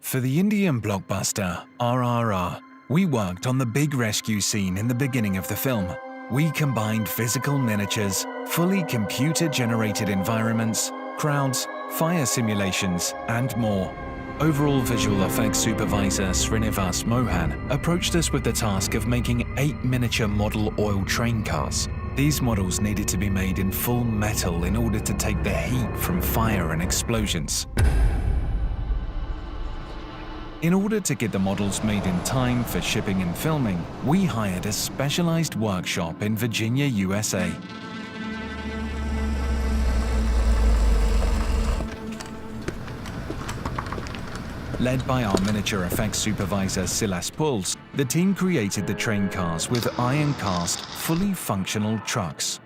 For the Indian blockbuster RRR, we worked on the big rescue scene in the beginning of the film. We combined physical miniatures, fully computer-generated environments, crowds, fire simulations, and more. Overall visual effects supervisor Srinivas Mohan approached us with the task of making 8 miniature model oil train cars. These models needed to be made in full metal in order to take the heat from fire and explosions. In order to get the models made in time for shipping and filming, we hired a specialized workshop in Virginia, USA. Led by our miniature effects supervisor Silas Pulse, the team created the train cars with iron-cast, fully functional trucks.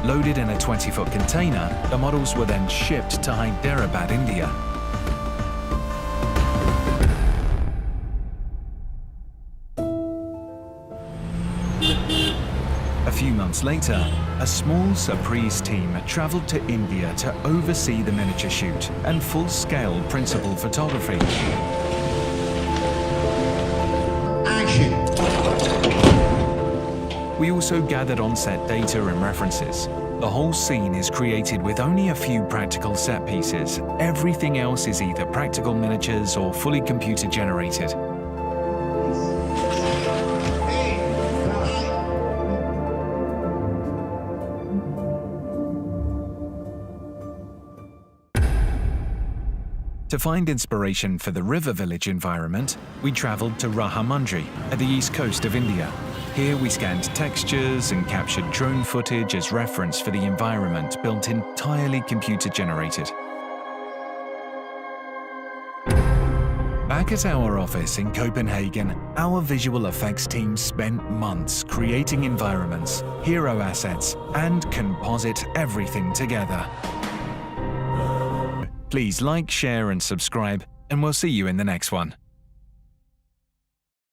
Loaded in a 20-foot container, the models were then shipped to Hyderabad, India. A few months later, a small Surpreeze team traveled to India to oversee the miniature shoot and full-scale principal photography. Action! We also gathered on-set data and references. The whole scene is created with only a few practical set pieces. Everything else is either practical miniatures or fully computer-generated. To find inspiration for the river village environment, we traveled to Rajamouli at the east coast of India. Here we scanned textures and captured drone footage as reference for the environment built entirely computer-generated. Back at our office in Copenhagen, our visual effects team spent months creating environments, hero assets, and composite everything together. Please like, share, and subscribe, and we'll see you in the next one.